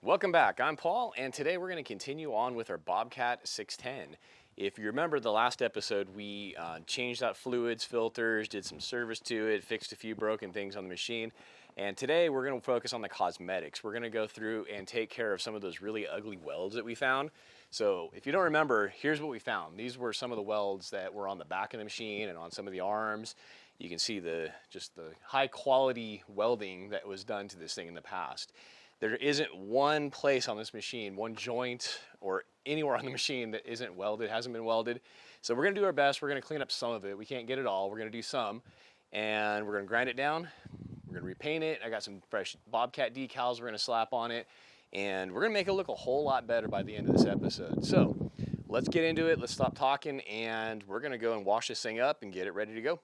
Welcome back. I'm Paul, and today we're going to continue on with our Bobcat 610. If you remember the last episode, we changed out fluids, filters, did some service to it, fixed a few broken things on the machine, and today we're going to focus on the cosmetics. We're going to go through and take care of some of those really ugly welds that we found. So if you don't remember, here's what we found. These were some of the welds that were on the back of the machine and on some of the arms. You can see just the high quality welding that was done to this thing in the past. There isn't one place on this machine, one joint or anywhere on the machine that isn't welded, hasn't been welded. So we're gonna do our best. We're gonna clean up some of it. We can't get it all. We're gonna do some, and we're gonna grind it down. We're gonna repaint it. I got some fresh Bobcat decals we're gonna slap on it, and we're gonna make it look a whole lot better by the end of this episode. So let's get into it. Let's stop talking, and we're gonna go and wash this thing up and get it ready to go.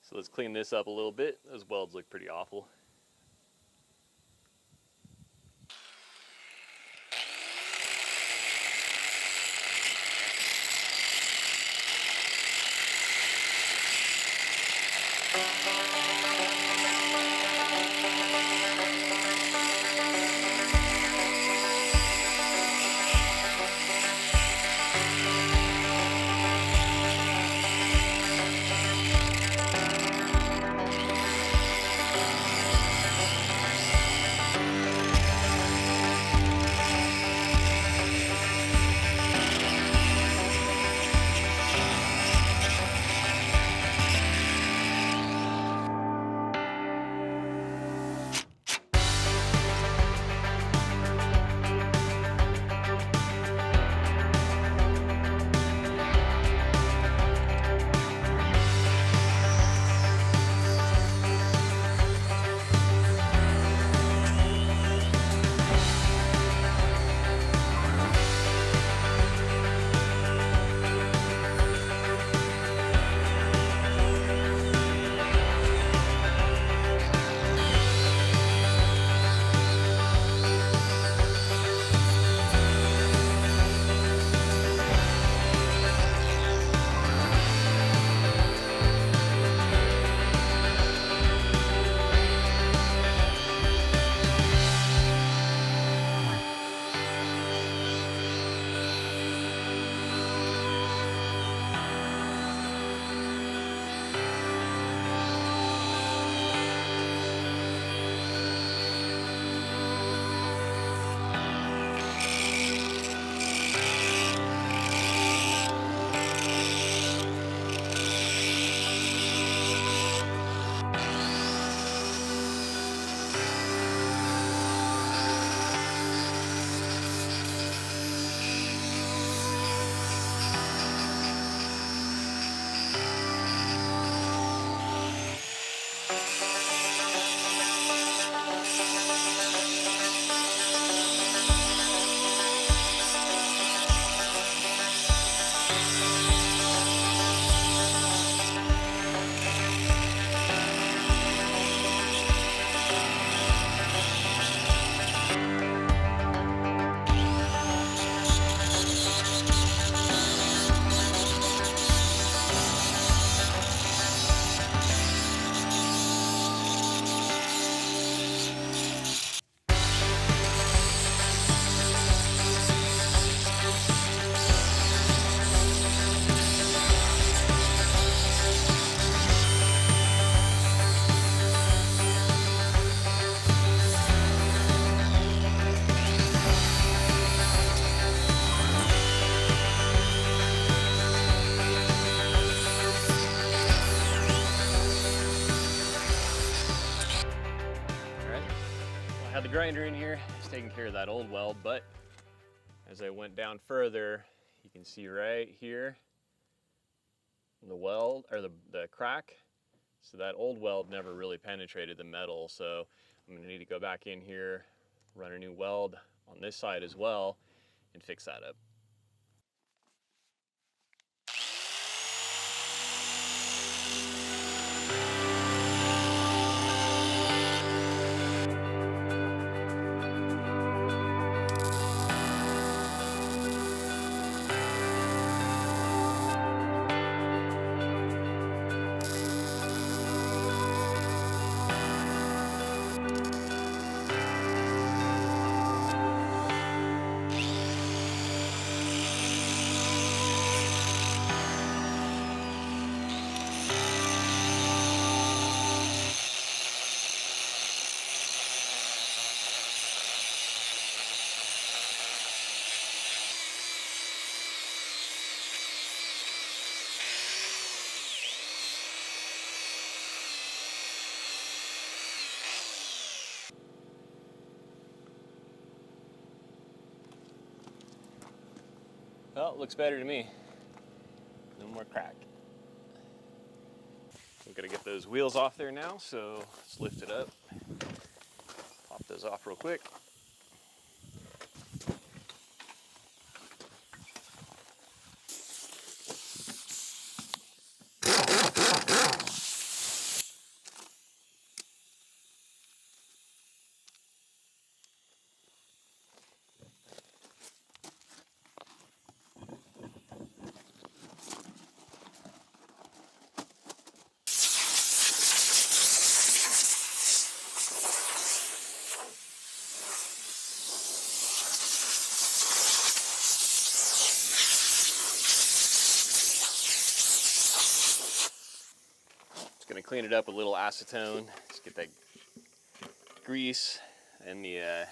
So let's clean this up a little bit. Those welds look pretty awful. Had the grinder in here, it's taking care of that old weld, but as I went down further, you can see right here the weld, or the crack. So that old weld never really penetrated the metal, so I'm gonna need to go back in here, run a new weld on this side as well, and fix that up. Well, it looks better to me. No more crack. We're gonna get those wheels off there now, so let's lift it up. Pop those off real quick. Gonna clean it up with a little acetone. Just get that grease and just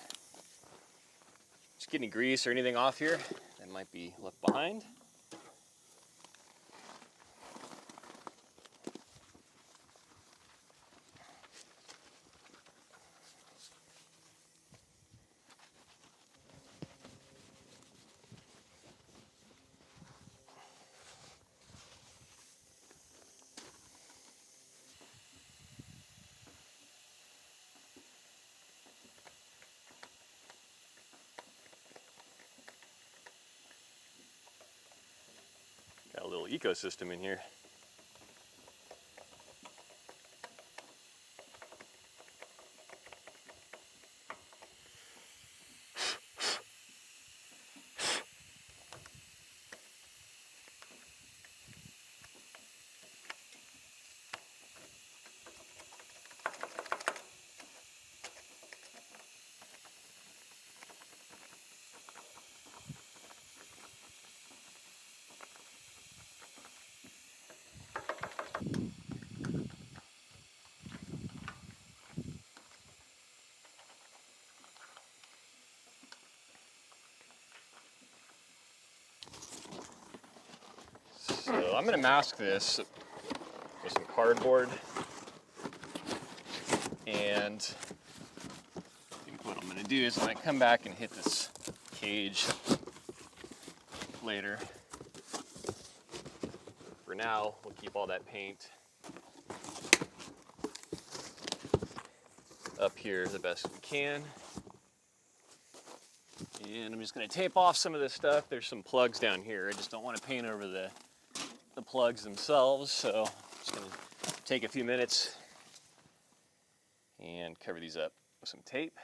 get any grease or anything off here that might be left behind. Got a little ecosystem in here. So I'm gonna mask this with some cardboard, and I think what I'm gonna do is I'm gonna come back and hit this cage later. For now, we'll keep all that paint up here the best we can. And I'm just gonna tape off some of this stuff. There's some plugs down here. I just don't want to paint over the plugs themselves, so I'm just gonna take a few minutes and cover these up with some tape.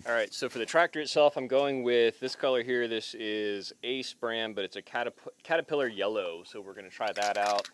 All right, so for the tractor itself, I'm going with this color here. This is Ace brand, but it's a Caterpillar yellow, so we're gonna try that out.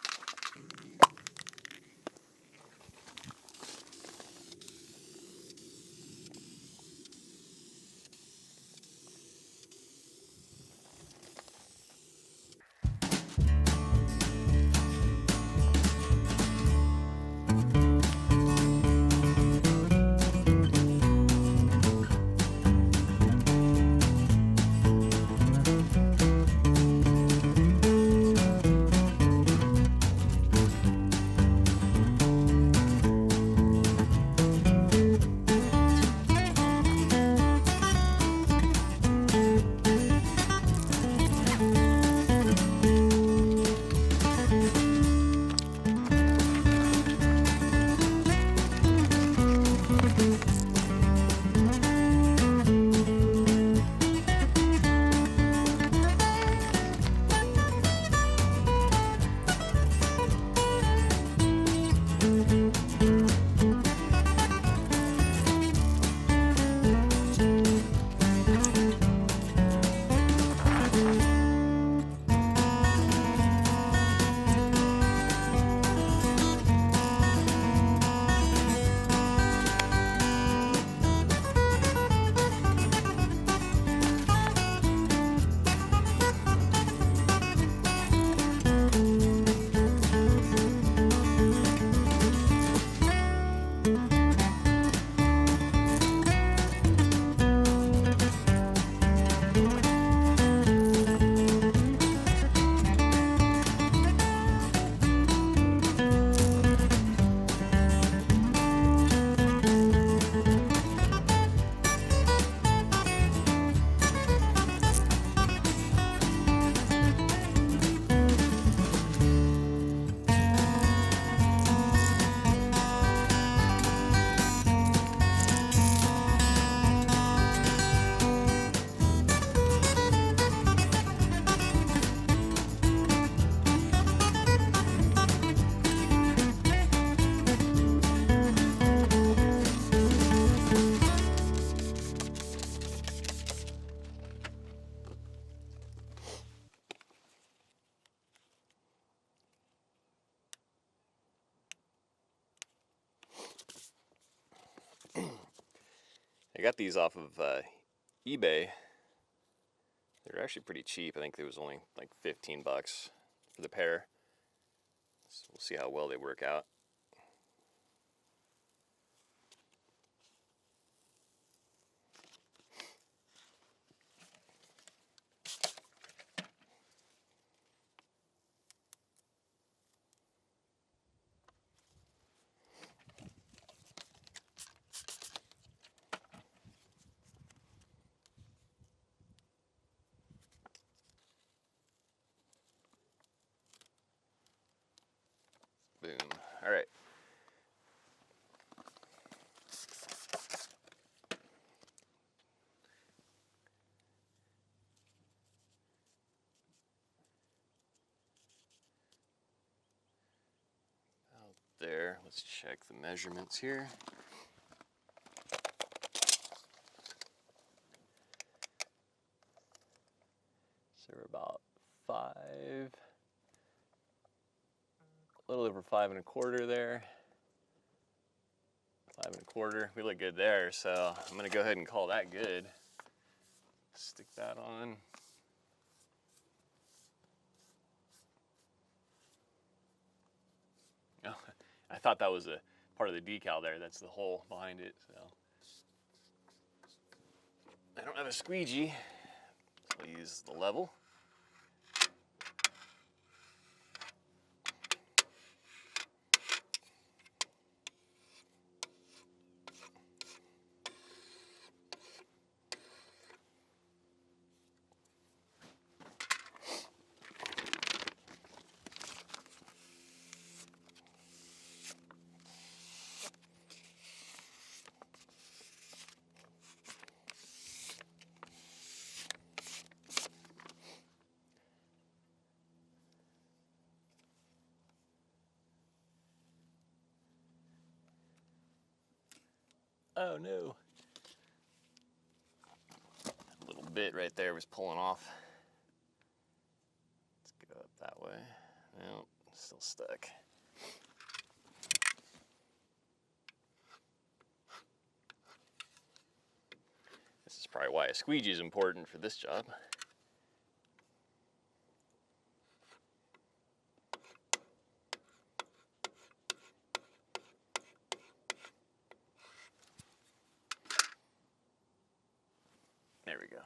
I got these off of eBay. They're actually pretty cheap. I think it was only like 15 bucks for the pair. So we'll see how well they work out. Boom. All right. Out there. Let's check the measurements here. So we're about a little over 5 1/4 there. 5 1/4. We look good there, so I'm gonna go ahead and call that good. Stick that on. Oh, I thought that was a part of the decal there. That's the hole behind it. So I don't have a squeegee, so I'll use the level. Oh no. A little bit right there was pulling off. Let's go up that way. No, still stuck. This is probably why a squeegee is important for this job. There we go.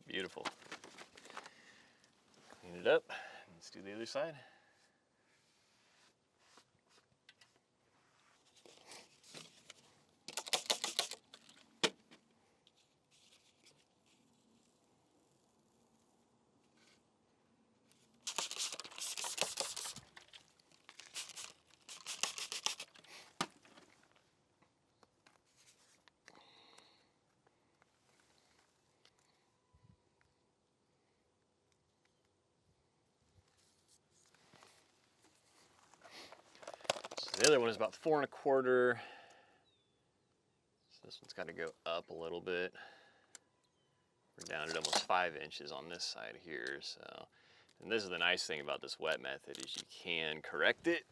Beautiful. Clean it up. Let's do the other side. The other one is about 4 1/4. So this one's got to go up a little bit. We're down at almost 5 inches on this side here. So, and this is the nice thing about this wet method is you can correct it.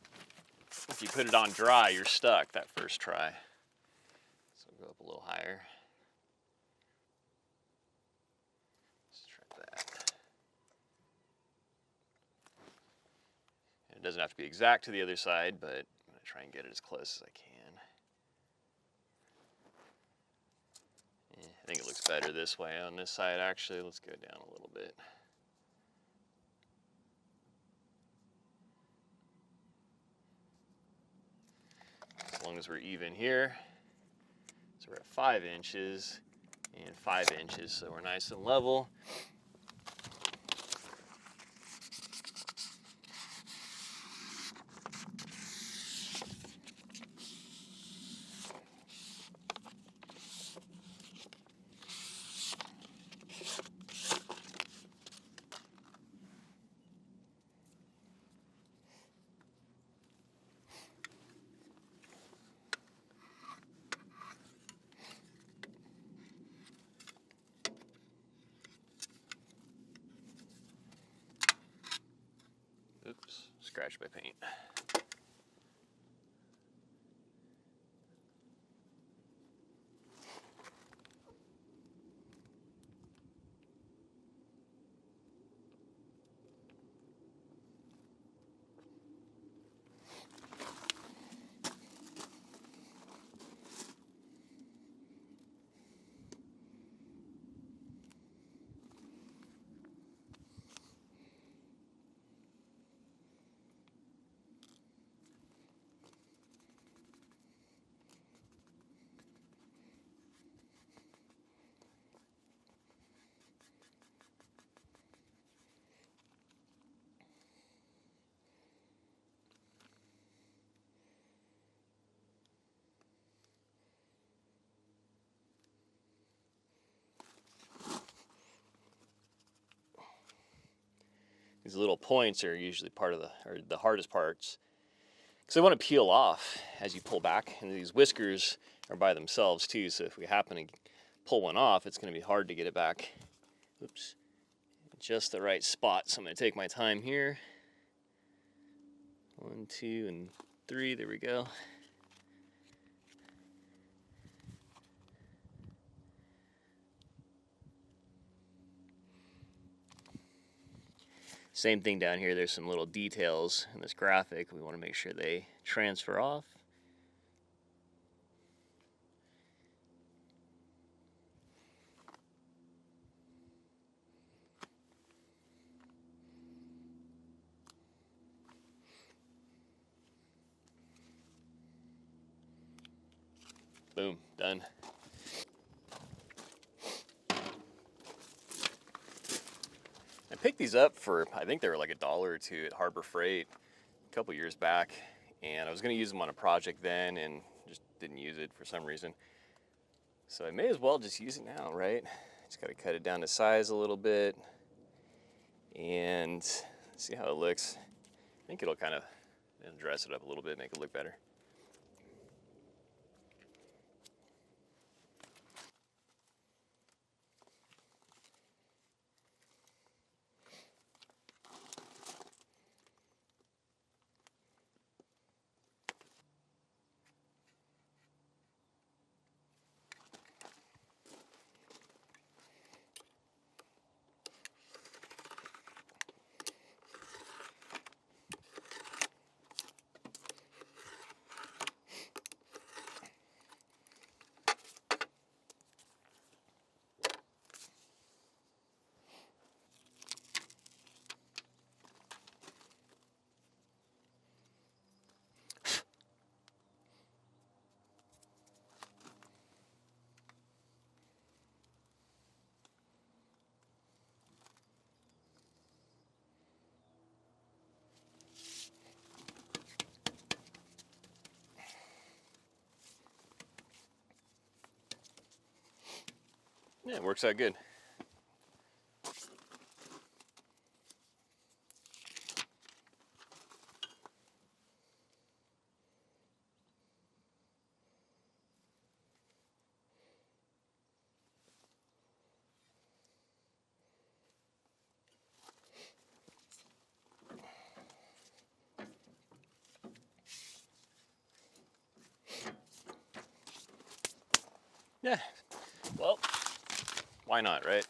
If you put it on dry, you're stuck that first try. So we'll go up a little higher. Let's try that. And it doesn't have to be exact to the other side, but try and get it as close as I can. Yeah, I think it looks better this way on this side actually. Let's go down a little bit. As long as we're even here. So we're at 5 inches and 5 inches, so we're nice and level. Oops, scratched by paint. These little points are usually part of the hardest parts, because they want to peel off as you pull back, and these whiskers are by themselves too, so if we happen to pull one off, it's going to be hard to get it back. Oops. Just the right spot, so I'm going to take my time here. 1, 2, and 3, there we go. Same thing down here, there's some little details in this graphic. We want to make sure they transfer off. Boom, done. I picked these up for, I think they were like $1 or $2 at Harbor Freight a couple years back, and I was going to use them on a project then and just didn't use it for some reason. So I may as well just use it now, right? Just got to cut it down to size a little bit and see how it looks. I think it'll kind of dress it up a little bit, make it look better. Yeah, it works out good. Yeah, well, why not, right?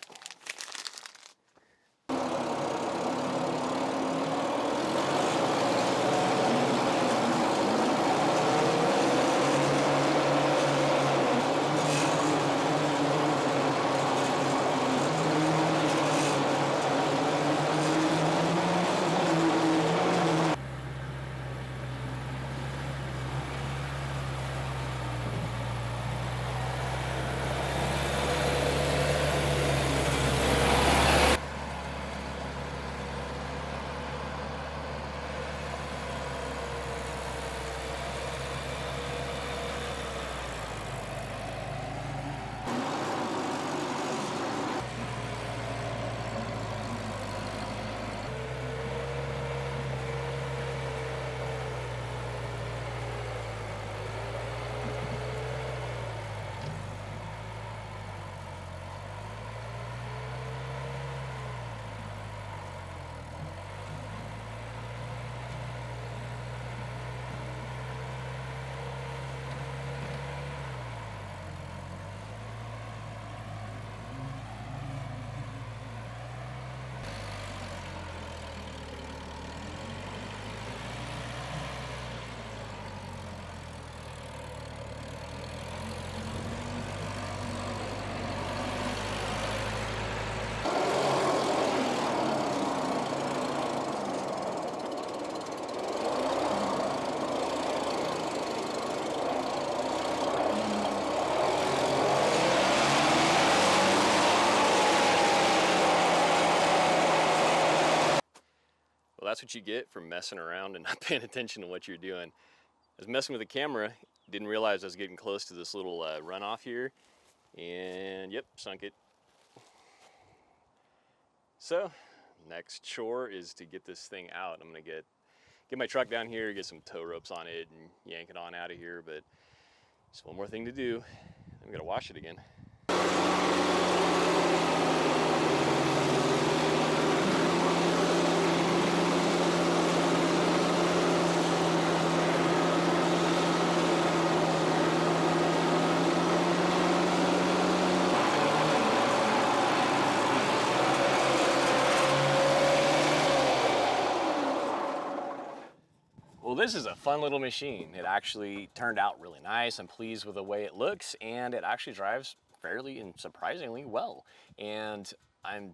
Well, that's what you get for messing around and not paying attention to what you're doing. I was messing with the camera, didn't realize I was getting close to this little runoff here, and yep, sunk it. So, next chore is to get this thing out. I'm gonna get my truck down here, get some tow ropes on it, and yank it on out of here, but just one more thing to do. I'm gonna wash it again. Well, this is a fun little machine. It actually turned out really nice. I'm pleased with the way it looks, and it actually drives fairly and surprisingly well. And I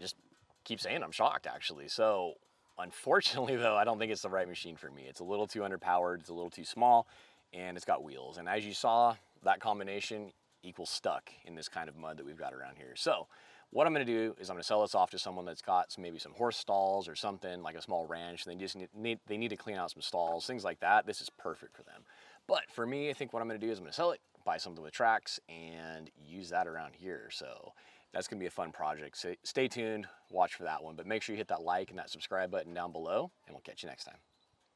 just keep saying I'm shocked, actually. So unfortunately though, I don't think it's the right machine for me. It's a little too underpowered, it's a little too small, and it's got wheels. And as you saw, that combination equals stuck in this kind of mud that we've got around here. So what I'm gonna do is I'm gonna sell this off to someone that's got maybe some horse stalls or something, like a small ranch. They just need to clean out some stalls, things like that. This is perfect for them. But for me, I think what I'm gonna do is I'm gonna sell it, buy something with tracks, and use that around here. So that's gonna be a fun project. So stay tuned, watch for that one. But make sure you hit that like and that subscribe button down below, and we'll catch you next time.